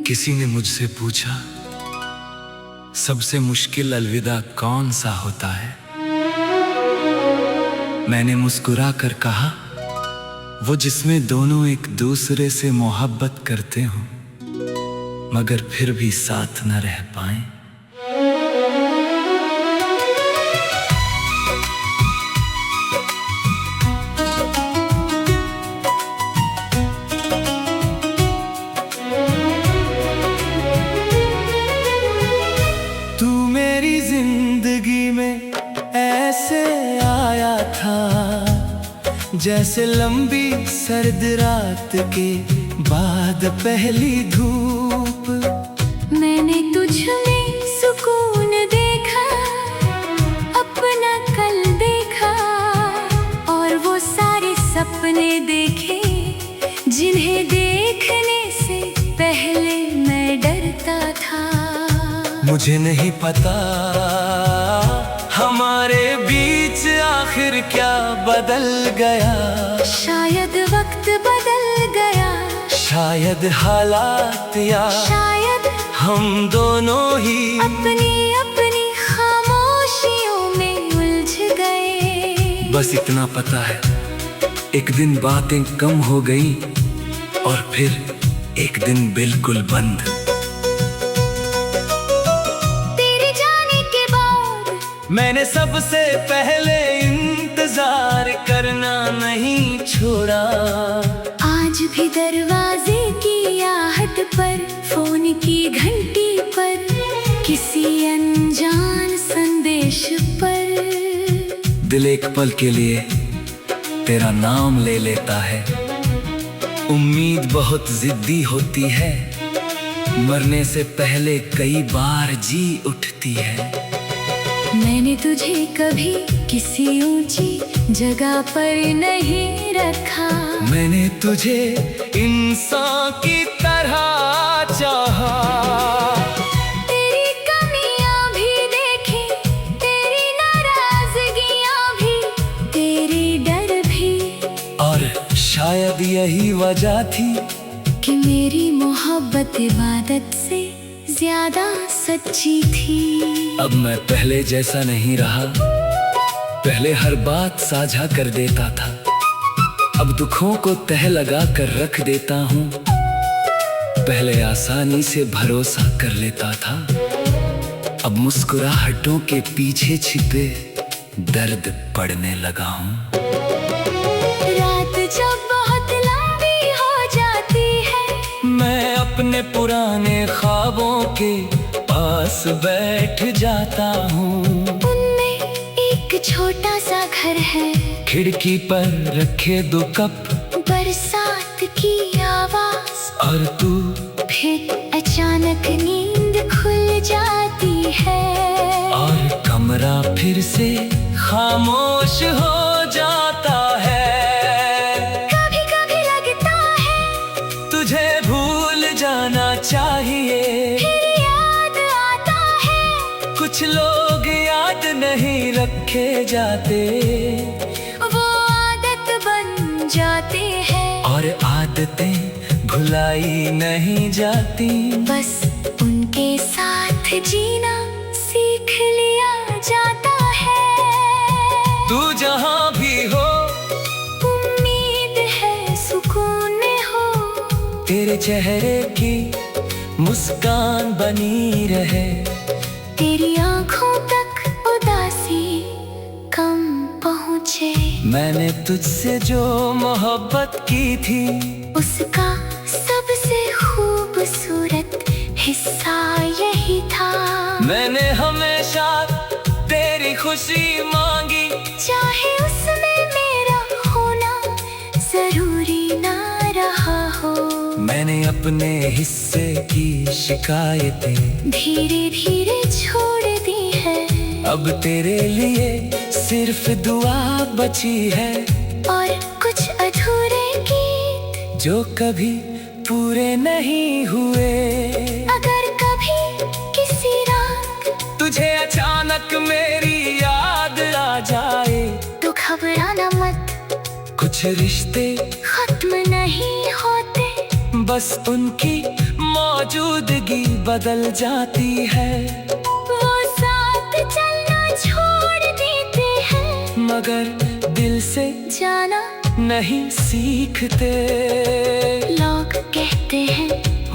किसी ने मुझसे पूछा, सबसे मुश्किल अलविदा कौन सा होता है? मैंने मुस्कुरा कर कहा, वो जिसमें दोनों एक दूसरे से मोहब्बत करते हों मगर फिर भी साथ न रह पाएं। तू मेरी जिंदगी में ऐसे आया था जैसे लंबी सर्द रात के बाद पहली धूप। मैंने तुझ में सुकून देखा, अपना कल देखा और वो सारे सपने देखे जिन्हें देखने से पहले मैं डरता था। मुझे नहीं पता हमारे बीच आखिर क्या बदल गया। शायद वक्त बदल गया, शायद हालात, या शायद हम दोनों ही अपनी अपनी खामोशियों में उलझ गए। बस इतना पता है, एक दिन बातें कम हो गई और फिर एक दिन बिल्कुल बंद। मैंने सबसे पहले इंतजार करना नहीं छोड़ा। आज भी दरवाजे की आहट पर, फोन की घंटी पर, किसी अनजान संदेश पर दिल एक पल के लिए तेरा नाम ले लेता है। उम्मीद बहुत जिद्दी होती है, मरने से पहले कई बार जी उठती है। मैंने तुझे कभी किसी ऊंची जगह पर नहीं रखा। मैंने तुझे इंसान की तरह चाहा। तेरी कमियां भी देखी, तेरी नाराजगियां भी, तेरे डर भी, और शायद यही वजह थी कि मेरी मोहब्बत इबादत से ज्यादा सच्ची थी। अब मैं पहले जैसा नहीं रहा, पहले हर बात साझा कर देता था, अब दुखों को तह लगा कर रख देता हूँ। पहले आसानी से भरोसा कर लेता था, अब मुस्कुराहटों के पीछे छिपे दर्द पड़ने लगा हूँ। रात जब बहुत लंबी हो जाती है, मैं अपने पुराने ख्वाबों के पास बैठ जाता हूँ। उनमें एक छोटा सा घर है, खिड़की पर रखे 2 कप, बरसात की आवाज और तू। फिर अचानक नींद खुल जाती है और कमरा फिर से खामोश हो जाता है। कभी कभी लगता है तुझे भूल जाना चाहिए, फिर याद आता है कुछ लोग याद नहीं रखे जाते, वो आदत बन जाती है और आदतें भुलाई नहीं जाती। बस उनके साथ जीना सीख लिया जाता है। तू जहाँ भी हो उम्मीद है सुकून में हो, तेरे चेहरे की मुस्कान बनी रहे, तेरी आंखों तक उदासी कम पहुँचे। मैंने तुझसे जो मोहब्बत की थी उसका सबसे खूबसूरत हिस्सा यही था। मैंने हमेशा तेरी खुशी मांगी, चाहे उसमें मेरा होना जरूरी ना रहा हो। मैंने अपने हिस्से की शिकायतें धीरे धीरे छोड़ दी है, अब तेरे लिए सिर्फ दुआ बची है, और कुछ अधूरे गीत जो कभी पूरे नहीं हुए। अगर कभी किसी रात तुझे अचानक मेरी याद आ जाए तो घबराना मत, कुछ रिश्ते खत्म नहीं होते, बस उनकी मौजूदगी बदल जाती है। वो साथ चलना छोड़ देते हैं, मगर दिल से जाना नहीं सीखते। लोग कहते हैं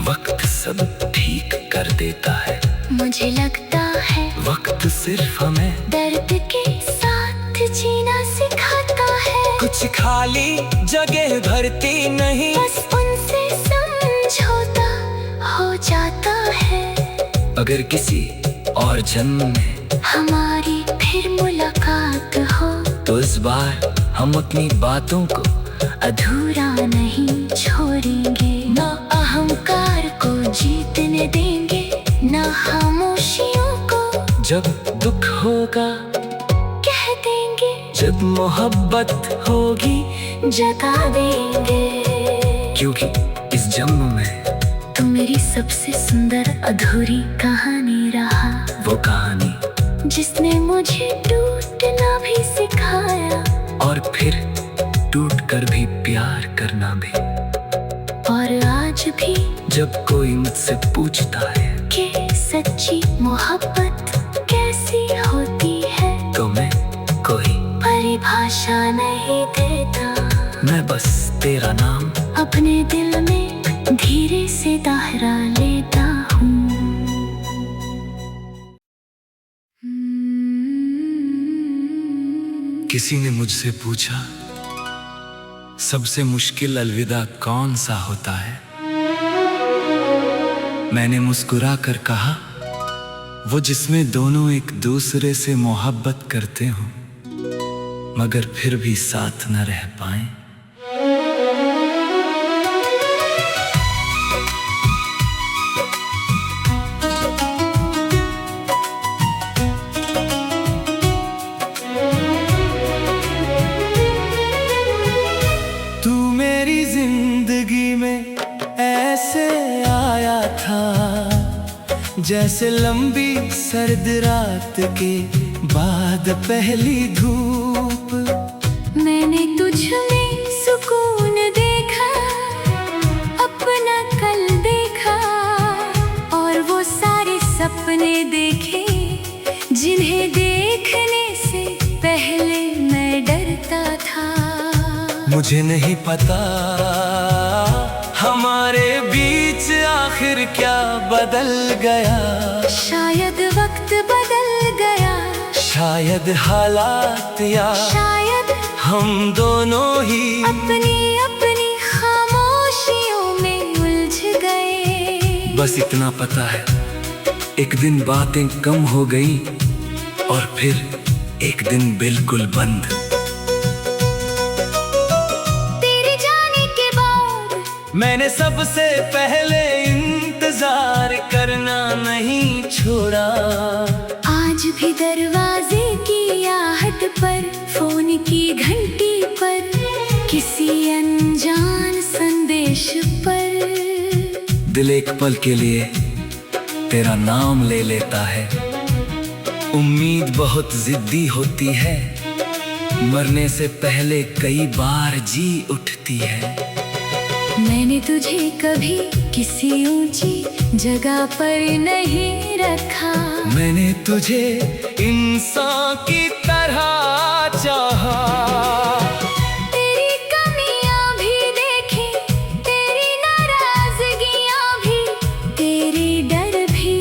वक्त सब ठीक कर देता है, मुझे लगता है वक्त सिर्फ हमें दर्द के साथ जीना सिखाता है। कुछ खाली जगह भरती नहीं, बस उनसे समझौता हो जाता है। अगर किसी और जन्म में हमारी फिर मुलाकात हो, तो इस बार हम अपनी बातों को अधूरा नहीं छोड़ेंगे। ना अहंकार को जीतने देंगे, ना खामोशियों को जब दुख होगा कह देंगे, जब मोहब्बत होगी जगा देंगे। क्योंकि इस जन्म में तू मेरी सबसे सुंदर अधूरी कहानी रहा, वो कहानी जिसने मुझे टूटना भी सिखाया, और फिर टूट कर भी प्यार करना भी। और आज भी जब कोई मुझसे पूछता है कि सच्ची मोहब्बत कैसी होती है, तो मैं कोई परिभाषा नहीं देता। मैं बस तेरा नाम अपने दिल में धीरे से दोहरा लेता हूँ। किसी ने मुझसे पूछा सबसे मुश्किल अलविदा कौन सा होता है। मैंने मुस्कुरा कर कहा वो जिसमें दोनों एक दूसरे से मोहब्बत करते हों, मगर फिर भी साथ न रह पाएं। तू मेरी जिंदगी में ऐसे आया था, जैसे लंबी सर्द रात के बाद पहली धूप। मैंने तुझ में सुकून देखा, अपना कल देखा, और वो सारे सपने देखे जिन्हें देखने से पहले मैं डरता था। मुझे नहीं पता हमारे बीच आखिर क्या बदल गया। शायद वक्त बदल गया, शायद हालात, या शायद हम दोनों ही अपनी अपनी खामोशियों में उलझ गए। बस इतना पता है एक दिन बातें कम हो गई और फिर एक दिन बिल्कुल बंद। मैंने सबसे पहले इंतजार करना नहीं छोड़ा। आज भी दरवाजे की आहट पर, फोन की घंटी पर, किसी अनजान संदेश पर दिल एक पल के लिए तेरा नाम ले लेता है। उम्मीद बहुत जिद्दी होती है, मरने से पहले कई बार जी उठती है। मैंने तुझे कभी किसी ऊंची जगह पर नहीं रखा। मैंने तुझे इंसान की तरह चाहा। तेरी कमियां भी देखी, तेरी नाराजगियां भी, तेरे डर भी,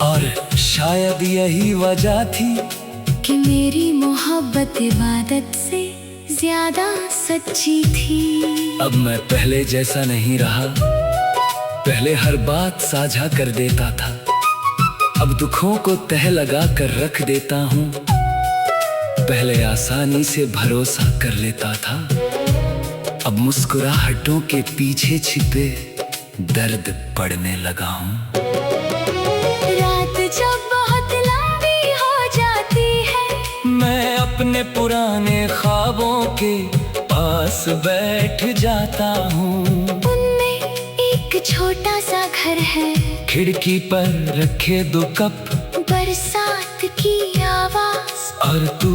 और शायद यही वजह थी कि मेरी मोहब्बत इबादत से ज्यादा सच्ची थी। अब मैं पहले जैसा नहीं रहा, पहले हर बात साझा कर देता था। अब दुखों को तह लगा कर रख देता हूँ। पहले आसानी से भरोसा कर लेता था, अब मुस्कुराहटों के पीछे छिपे दर्द पड़ने लगा हूँ। रात जब बहुत लंबी हो जाती है, मैं अपने पुराने ख्वाबों के पास बैठ जाता हूँ। उनमें एक छोटा सा घर है, खिड़की पर रखे 2 कप, बरसात की आवाज, और तू।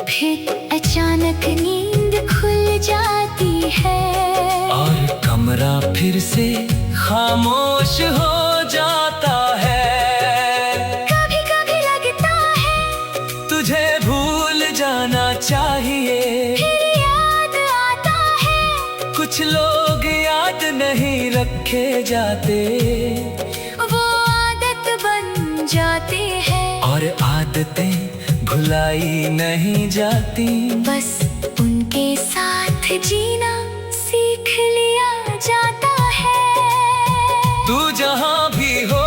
फिर अचानक नींद खुल जाती है, और कमरा फिर से खामोश हो जाता है। कभी कभी लगता है तुझे भूल जाना चाहिए, फिर याद आता है। कुछ लोग याद नहीं रखे जाते, वो आदत बन जाती है, और आदतें भुलाई नहीं जाती। बस उनके साथ जीना सीख लिया जाता है। तू जहाँ भी हो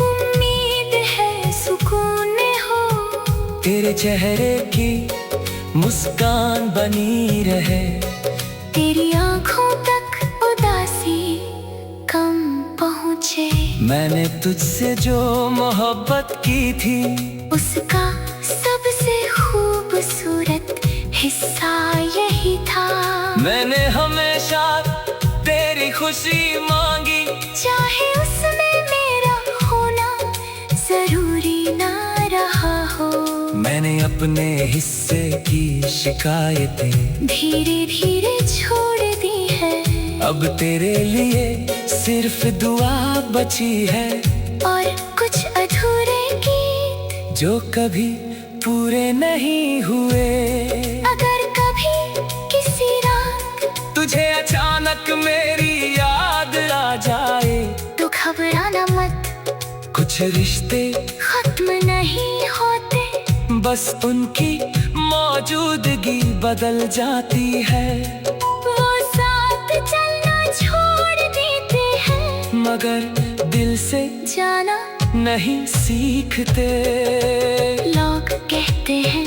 उम्मीद है सुकून में हो, तेरे चेहरे की मुस्कान बनी रहे। तेरी आंखों तक उदासी कम पहुँचे। मैंने तुझसे जो मोहब्बत की थी, उसका सबसे खूबसूरत हिस्सा यही था। मैंने हमेशा तेरी खुशी मांगी, चाहे उसमें मेरा होना जरूरी ना रहा हो। मैंने अपने हिस्से की शिकायतें धीरे धीरे छोड़ दी है, अब तेरे लिए सिर्फ दुआ बची है। और कुछ अधूरे गीत जो कभी पूरे नहीं हुए। अगर कभी किसी रात तुझे अचानक मेरी याद आ जाए, तो घबराना मत, कुछ रिश्ते खत्म नहीं होते, बस उनकी मौजूदगी बदल जाती है। वो साथ चलना छोड़ देते हैं, मगर दिल से जाना नहीं सीखते। लोग कहते हैं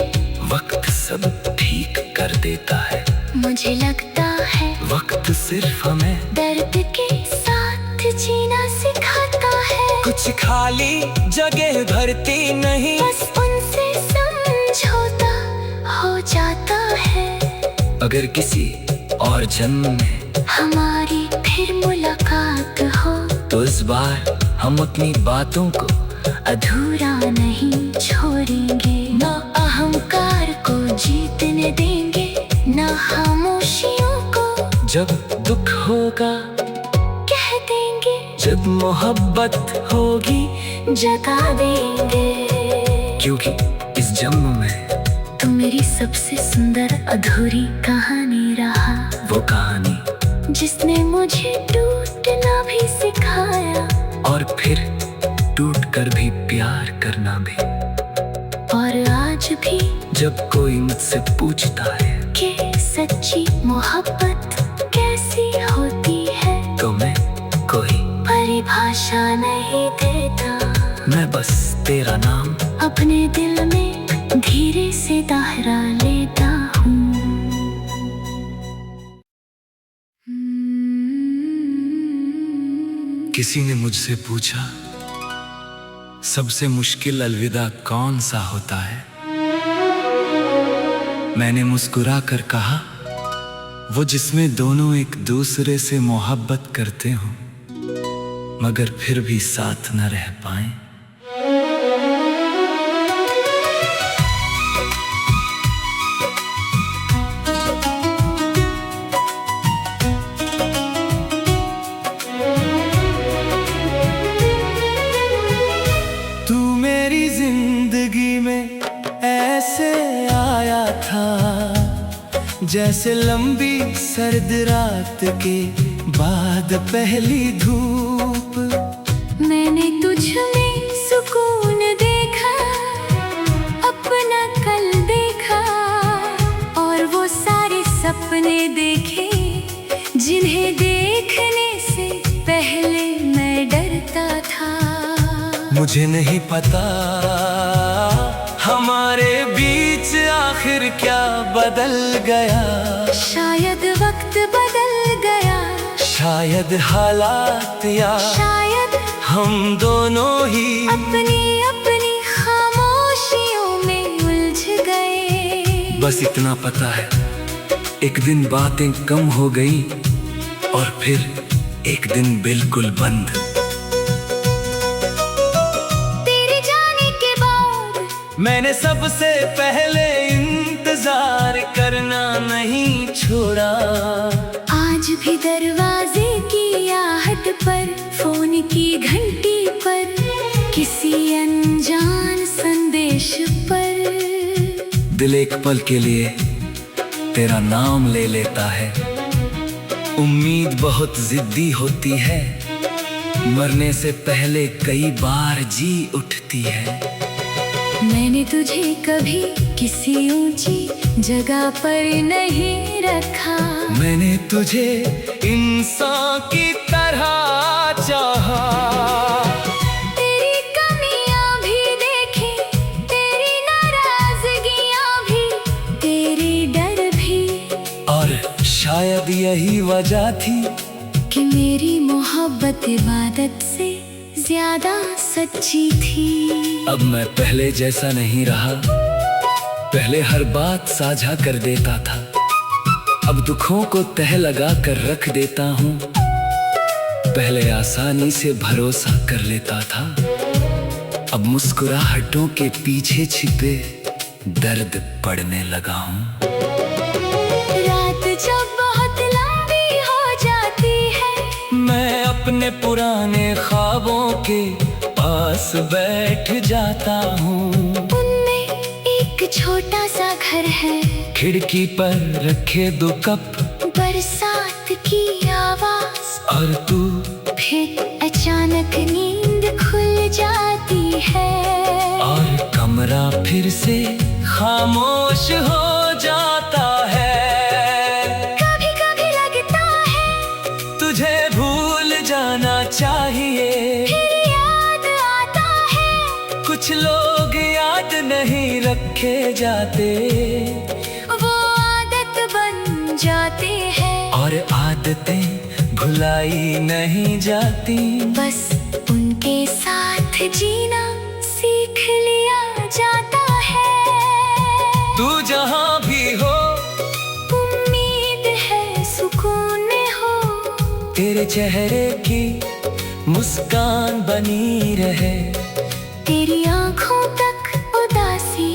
वक्त सब ठीक कर देता है, मुझे लगता है वक्त सिर्फ हमें दर्द के साथ जीना सिखाता है। कुछ खाली जगह भरती नहीं, बस उनसे समझौता हो जाता है। अगर किसी और जन्म में हमारी फिर मुलाकात हो, तो इस बार हम अपनी बातों को अधूरा नहीं छोड़ेंगे। ना अहंकार को जीतने देंगे, ना खामोशियों को जब दुख होगा कह देंगे, जब मोहब्बत होगी जगा देंगे। क्योंकि इस जन्म में तू मेरी सबसे सुंदर अधूरी कहानी रहा, वो कहानी जिसने मुझे टूटना भी सिखाया, और फिर टूट कर भी प्यार करना भी। और आज भी जब कोई मुझसे पूछता है कि सच्ची मोहब्बत कैसी होती है, तो मैं कोई परिभाषा नहीं देता। मैं बस तेरा नाम अपने दिल में धीरे से दोहरा लेता हूँ। किसी ने मुझसे पूछा, सबसे मुश्किल अलविदा कौन सा होता है? मैंने मुस्कुरा कर कहा, वो जिसमें दोनों एक दूसरे से मोहब्बत करते हों, मगर फिर भी साथ न रह पाएं। जैसे लंबी सर्द रात के बाद पहली धूप। मैंने तुझ में सुकून देखा, अपना कल देखा, और वो सारे सपने देखे जिन्हें देखने से पहले मैं डरता था। मुझे नहीं पता हमारे बीच आखिर क्या बदल गया। शायद वक्त बदल गया, शायद हालात, या शायद हम दोनों ही अपनी अपनी खामोशियों में उलझ गए। बस इतना पता है, एक दिन बातें कम हो गई और फिर एक दिन बिल्कुल बंद। मैंने सबसे पहले इंतजार करना नहीं छोड़ा। आज भी दरवाजे की पर, फोन की घंटी पर, किसी अनजान संदेश पर। दिल एक पल के लिए तेरा नाम ले लेता है। उम्मीद बहुत जिद्दी होती है, मरने से पहले कई बार जी उठती है। मैंने तुझे कभी किसी ऊंची जगह पर नहीं रखा, मैंने तुझे इंसान की तरह चाहा। तेरी कमियां भी देखी, तेरी नाराजगियां भी, तेरे डर भी, और शायद यही वजह थी कि मेरी मोहब्बत इबादत से ज्यादा सच्ची थी। अब मैं पहले जैसा नहीं रहा, पहले हर बात साझा कर देता था। अब दुखों को तह लगा कर रख देता हूँ, पहले आसानी से भरोसा कर लेता था। अब मुस्कुराहटों के पीछे छिपे दर्द पड़ने लगा हूँ। रात जब बहुत लंबी हो जाती है, मैं अपने पुराने ख्वाबों के पास बैठ जाता हूँ। उनमें एक छोटा सा घर है, खिड़की पर रखे 2 कप, बरसात की आवाज, और तू। फिर अचानक नींद खुल जाती है, और कमरा फिर से खामोश हो जाता है। कभी कभी लगता है तुझे भूल जाना चाहिए, फिर याद आता है कुछ लोग याद नहीं रखे जाते, वो आदत बन जाते हैं, और आदतें भुलाई नहीं जाती। बस उनके साथ जीना सीख लिया जाता है। तू जहाँ भी हो, उम्मीद है सुकून में हो, तेरे चेहरे की मुस्कान बनी रहे, तेरी आंखों तक उदासी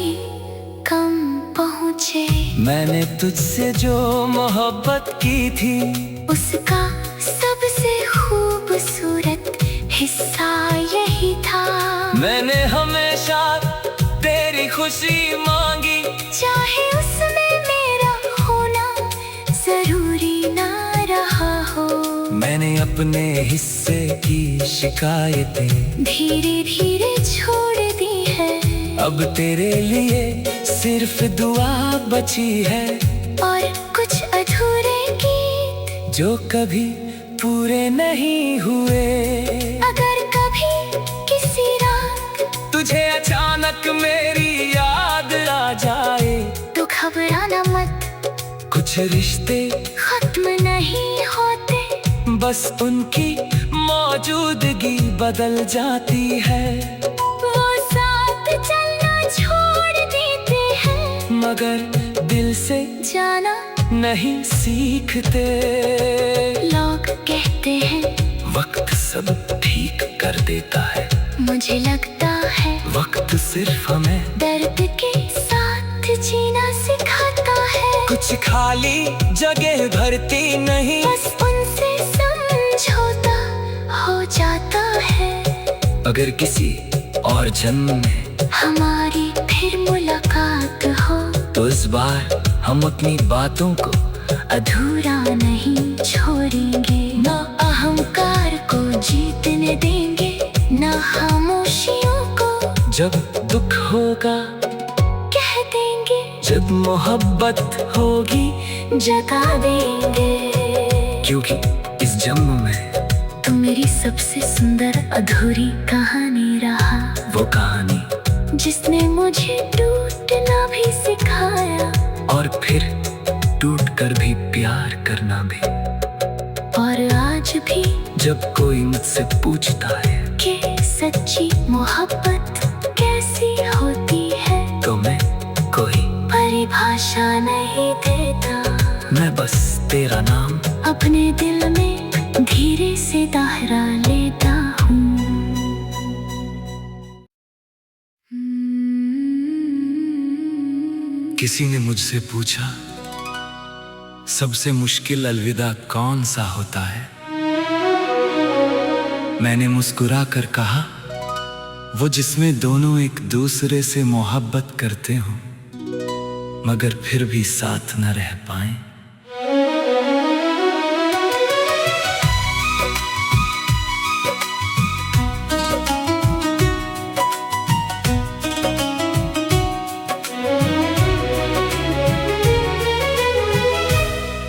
कम पहुँचे। मैंने तुझसे जो मोहब्बत की थी, उसका सबसे खूबसूरत हिस्सा यही था। मैंने हमेशा तेरी खुशी मांगी, चाहे उसमें मेरा होना जरूरी ना रहा हो। मैंने अपने हिस्से की शिकायतें धीरे धीरे छोड़ दी है, अब तेरे लिए सिर्फ दुआ बची है, और कुछ अधूरे गीत जो कभी पूरे नहीं हुए। अगर कभी किसी रात तुझे अचानक मेरी याद आ जाए, तो घबराना मत, कुछ रिश्ते खत्म नहीं होते, बस उनकी मौजूदगी बदल जाती है। वो साथ चलना छोड़ देते हैं, मगर दिल से जाना नहीं सीखते। लोग कहते हैं वक्त सब ठीक कर देता है, मुझे लगता है वक्त सिर्फ हमें दर्द के साथ जीना सिखाता है। कुछ खाली जगह भरती नहीं, बस उनसे समझौता हो जाता है। अगर किसी और जन्म में हमारी फिर मुलाकात हो, तो इस बार हम अपनी बातों को अधूरा नहीं छोड़ेंगे, ना अहंकार को जीतने देंगे, ना खामोशियों को जब दुख होगा कह देंगे, जब मोहब्बत होगी जगा देंगे। क्योंकि इस जन्म में तुम मेरी सबसे सुंदर अधूरी कहानी रहा, वो कहानी जिसने मुझे टूटना भी सिखाया, और फिर टूट कर भी प्यार करना भी। और आज भी जब कोई मुझसे पूछता है कि सच्ची मोहब्बत कैसी होती है, तो मैं कोई परिभाषा नहीं देता, मैं बस तेरा नाम अपने दिल में धीरे से दोहरा लेता हूँ। किसी ने मुझसे पूछा सबसे मुश्किल अलविदा कौन सा होता है, मैंने मुस्कुरा कर कहा, वो जिसमें दोनों एक दूसरे से मोहब्बत करते हों मगर फिर भी साथ न रह पाएं।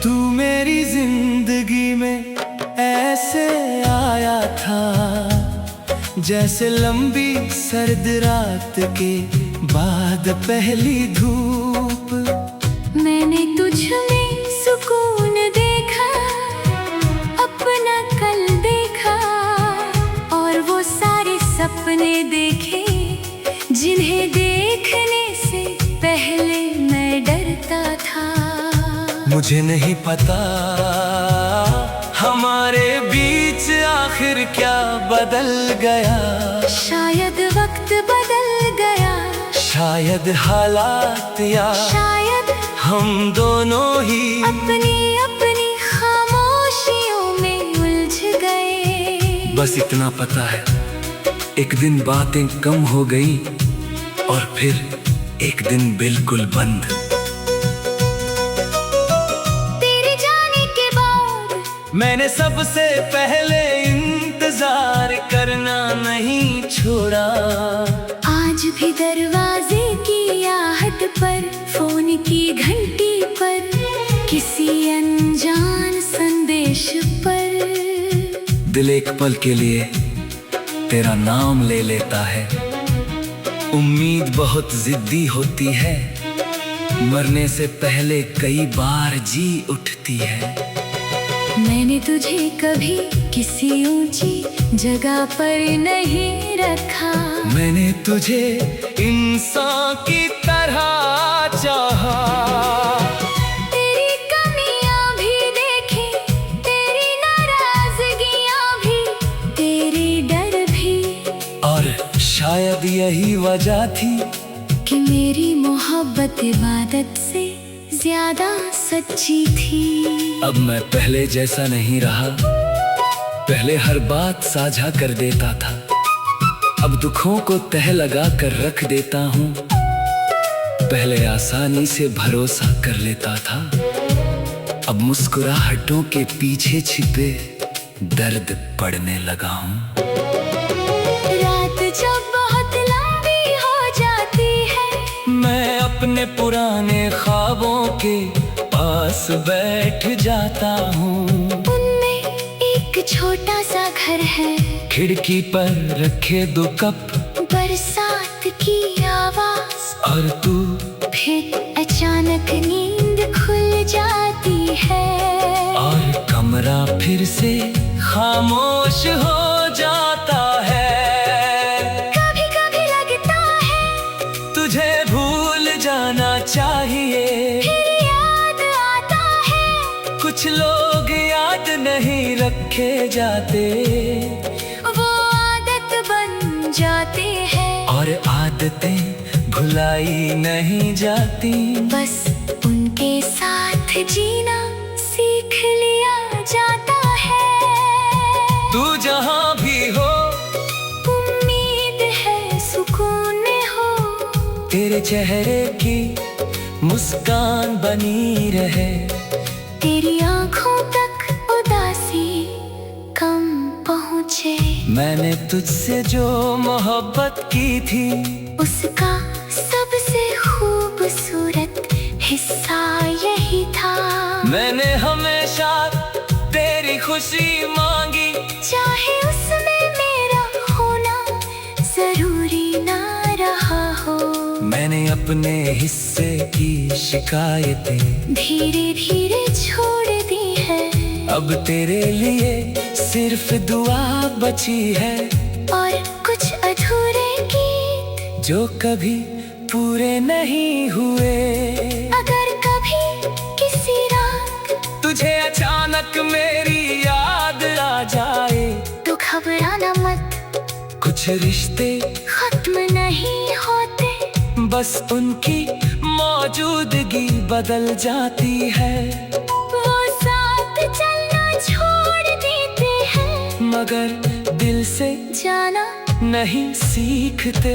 तू मेरी जिंदगी में ऐसे आया था जैसे लंबी सर्द रात के बाद पहली धूप। मैंने तुझ में सुकून देखा, अपना कल देखा, और वो सारे सपने देखे जिन्हें देखने से पहले मैं डरता था। मुझे नहीं पता हमारे बीच आखिर क्या बदल गया। शायद वक्त बदल गया, शायद हालात, या शायद हम दोनों ही अपनी अपनी खामोशियों में उलझ गए। बस इतना पता है, एक दिन बातें कम हो गई और फिर एक दिन बिल्कुल बंद। तेरे जाने के बाद मैंने सबसे पहले इंतजार करना नहीं छोड़ा। आज भी दरवाजे की आहट पर, फोन की घंटी पर, किसी अनजान संदेश पर दिल एक पल के लिए तेरा नाम ले लेता है। उम्मीद बहुत जिद्दी होती है, मरने से पहले कई बार जी उठती है। मैंने तुझे कभी किसी ऊंची जगह पर नहीं रखा। मैंने तुझे इंसान की तरह चाहा। तेरी कमियां भी देखी, तेरी नाराजगियां भी, तेरे डर भी, और शायद यही वजह थी कि मेरी मोहब्बत इबादत से ज्यादा सच्ची थी। अब मैं पहले जैसा नहीं रहा, पहले हर बात साझा कर देता था। अब दुखों को तह लगा कर रख देता हूँ, पहले आसानी से भरोसा कर लेता था। अब मुस्कुराहटों के पीछे छिपे दर्द पड़ने लगा हूँ। रात जब बहुत लंबी हो जाती है, मैं अपने पुराने ख्वाबों के पास बैठ जाता हूँ। उनमें एक छोटा सा घर है, खिड़की पर रखे 2 कप, बरसात की आवाज, और तू फिर अचानक नींद खुल जाती है और कमरा फिर से खामोश हो जाता है। कभी कभी लगता है तुझे भूल जाना चाहिए, फिर याद आता है कुछ लोग याद नहीं रखे जाते, वो आदत बन जाते हैं और आदतें भुलाई नहीं जाती। बस उनके साथ जीना सीख लिया जाता है। तू जहाँ भी हो उम्मीद है सुकून में हो, तेरे चेहरे की मुस्कान बनी रहे, तेरी आंखों तक उदासी कम पहुँचे। मैंने तुझसे जो मोहब्बत की थी उसका सबसे खूबसूरत हिस्सा यही था। मैंने हमेशा तेरी खुशी मांगी, चाहे उसमें मेरा होना जरूरी ना रहा हो। मैंने अपने हिस्से की शिकायतें धीरे धीरे छोड़ दी है, अब तेरे लिए सिर्फ दुआ बची है, और कुछ अधूरे गीत जो कभी पूरे नहीं हुए। अगर कभी किसी रात तुझे अचानक मेरी याद आ जाए तो घबराना मत, कुछ रिश्ते खत्म नहीं होते, बस उनकी मौजूदगी बदल जाती है। वो साथ चलना छोड़ देते हैं, मगर दिल से जाना नहीं सीखते।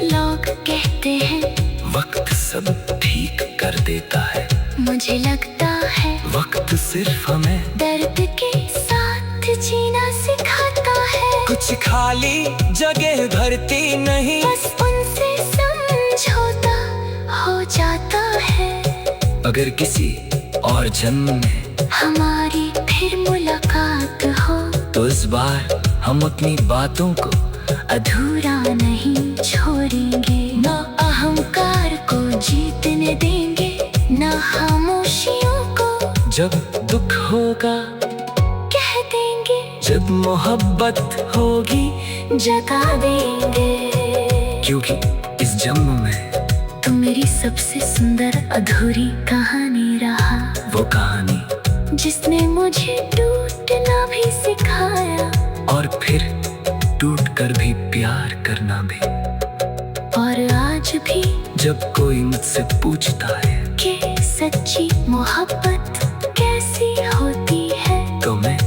लोग कहते हैं वक्त सब ठीक कर देता है, मुझे लगता है वक्त सिर्फ हमें दर्द के साथ जीना सिखाता है। कुछ खाली जगह भरती नहीं, बस उनसे समझौता हो जाता है। अगर किसी और जन्म में हमारी फिर मुलाकात हो तो इस बार हम अपनी बातों को अधूरा नहीं छोड़ेंगे। ना अहंकार को जीतने देंगे, ना खामोशियों को जब दुख होगा कह देंगे, जब मोहब्बत होगी जगा देंगे। क्योंकि इस जन्म में तुम मेरी सबसे सुंदर अधूरी कहानी रहा, वो कहानी जिसने मुझे टूटना भी सिखाया और फिर टूट कर भी प्यार करना भी। और आज भी जब कोई मुझसे पूछता है कि सच्ची मोहब्बत कैसी होती है, तो मैं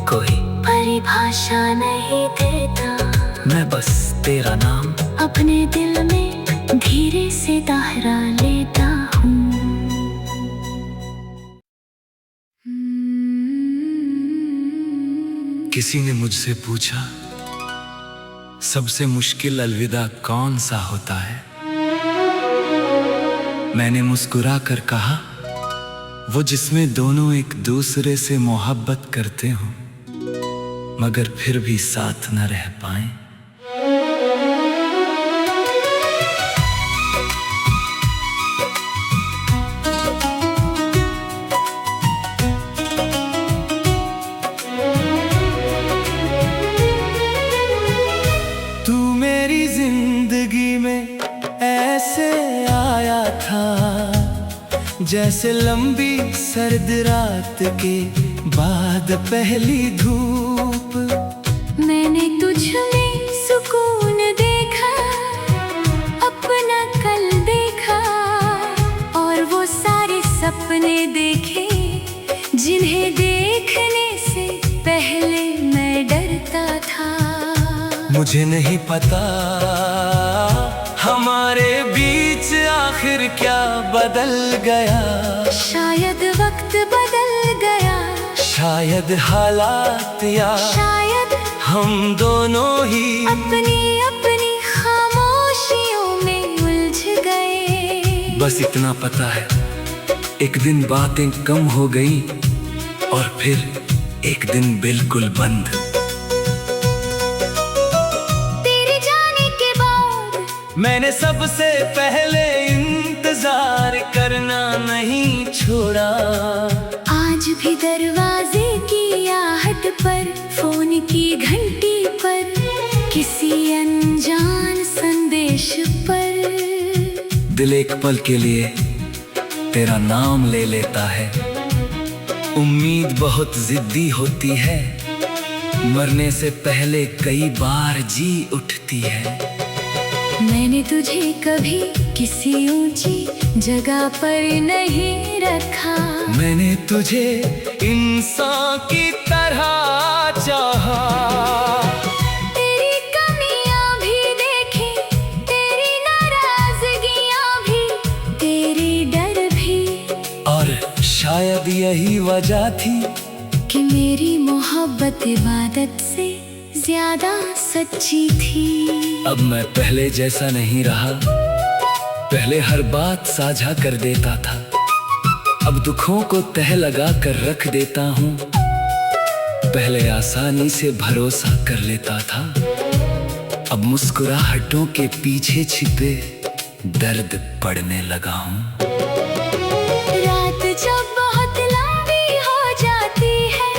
कोई परिभाषा नहीं देता। मैं बस तेरा नाम अपने दिल में धीरे से दोहरा लेता हूँ। किसी ने मुझसे पूछा सबसे मुश्किल अलविदा कौन सा होता है। मैंने मुस्कुरा कर कहा वो जिसमें दोनों एक दूसरे से मोहब्बत करते हों मगर फिर भी साथ न रह पाएं। जैसे लंबी सर्द रात के बाद पहली धूप, मैंने तुझ में सुकून देखा, अपना कल देखा और वो सारे सपने देखे जिन्हें देखने से पहले मैं डरता था। मुझे नहीं पता हमारे बीच आखिर क्या बदल गया। शायद वक्त बदल गया, शायद हालात, या शायद हम दोनों ही अपनी अपनी खामोशियों में उलझ गए। बस इतना पता है एक दिन बातें कम हो गई और फिर एक दिन बिल्कुल बंद। मैंने सबसे पहले इंतजार करना नहीं छोड़ा। आज भी दरवाजे की आहट पर, फोन की घंटी पर, किसी अनजान संदेश पर दिल एक पल के लिए तेरा नाम ले लेता है। उम्मीद बहुत जिद्दी होती है, मरने से पहले कई बार जी उठती है। मैंने तुझे कभी किसी ऊंची जगह पर नहीं रखा, मैंने तुझे इंसान की तरह चाहा। तेरी कमियां भी देखी, तेरी नाराजगियां भी, तेरे डर भी, और शायद यही वजह थी कि मेरी मोहब्बत इबादत से ज्यादा सच्ची थी। अब मैं पहले जैसा नहीं रहा, पहले हर बात साझा कर देता था, अब दुखों को तह लगा कर रख देता हूँ। पहले आसानी से भरोसा कर लेता था, अब मुस्कुराहटों के पीछे छिपे दर्द पड़ने लगा हूँ। रात जब बहुत लंबी हो जाती है,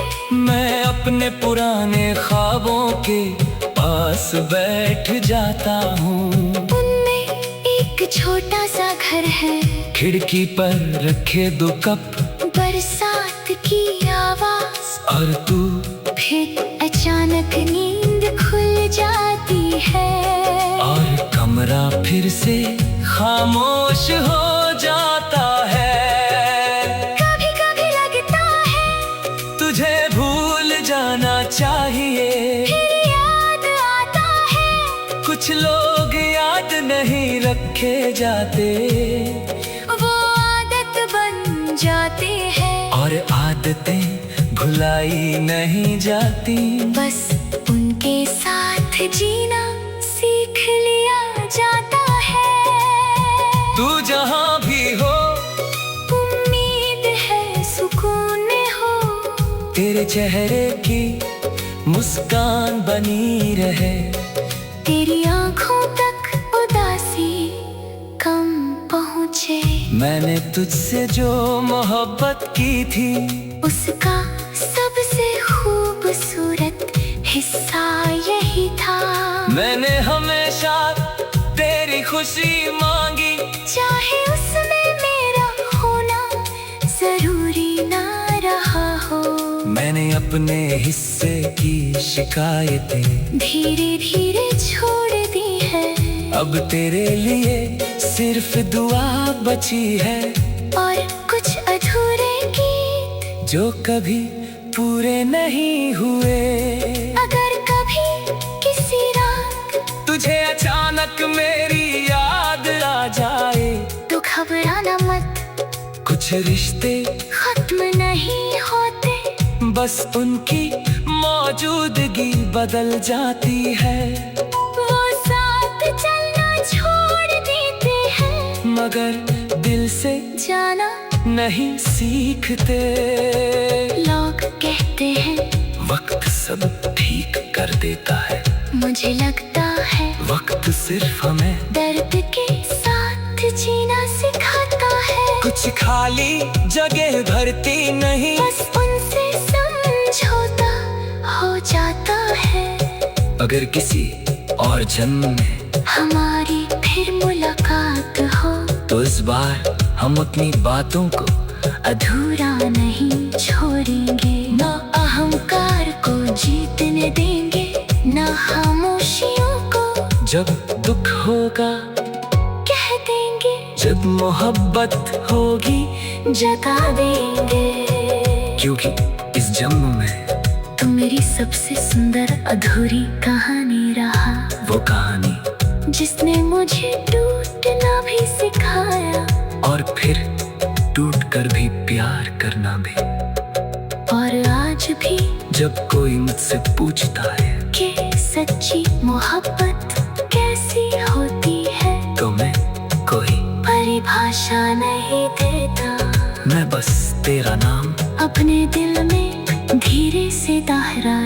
मैं अपने पुराने ख्वाबों के पास बैठ जाता हूँ। उनमें एक छोटा सा घर है, खिड़की पर रखे 2 कप, बरसात की आवाज और तू। फिर अचानक नींद खुल जाती है और कमरा फिर से खामोश हो जाता है। कभी कभी लगता है तुझे भूल जाना चाहिए। कुछ लोग याद नहीं रखे जाते, वो आदत बन जाते हैं और आदतें भुलाई नहीं जाती। बस उनके साथ जीना सीख लिया जाता है। तू जहाँ भी हो उम्मीद है सुकून में हो, तेरे चेहरे की मुस्कान बनी रहे, तेरी आंखों तक उदासी कम पहुँचे। मैंने तुझसे जो मोहब्बत की थी, उसका सबसे खूबसूरत हिस्सा यही था। मैंने हमेशा तेरी खुशी मांगी, चाहे उसमें मेरा होना जरूरी ना रहा हो। मैंने अपने हिस्से की शिकायतें धीरे धीरे छोड़ दी है, अब तेरे लिए सिर्फ दुआ बची है, और कुछ अधूरे गीत जो कभी पूरे नहीं हुए। अगर कभी किसी रात तुझे अचानक मेरी याद आ जाए, तो घबराना मत, कुछ रिश्ते खत्म नहीं होते, बस उनकी मौजूदगी बदल जाती है। वो साथ चलना छोड़ देते हैं, मगर दिल से जाना नहीं सीखते। लोग कहते हैं वक्त सब ठीक कर देता है, मुझे लगता है वक्त सिर्फ हमें दर्द के साथ जीना सिखाता है। कुछ खाली जगह भरती नहीं, बस उनसे समझौता हो जाता है। अगर किसी और जन्म में हमारी फिर मुलाकात हो, तो इस बार हम अपनी बातों को अधूरा नहीं छोड़ेंगे। ना अहंकार को जीतने देंगे, ना खामोशियों को जब दुख होगा कह देंगे, जब मोहब्बत होगी जगा देंगे। क्योंकि इस जन्म में तुम मेरी सबसे सुंदर अधूरी कहानी रहा, वो कहानी जिसने मुझे टूटना भी सिखाया, और फिर टूट कर भी प्यार करना भी। और आज भी जब कोई मुझसे पूछता है कि सच्ची मोहब्बत कैसी होती है, तो मैं कोई परिभाषा नहीं देता। मैं बस तेरा नाम अपने दिल में धीरे से दाहरा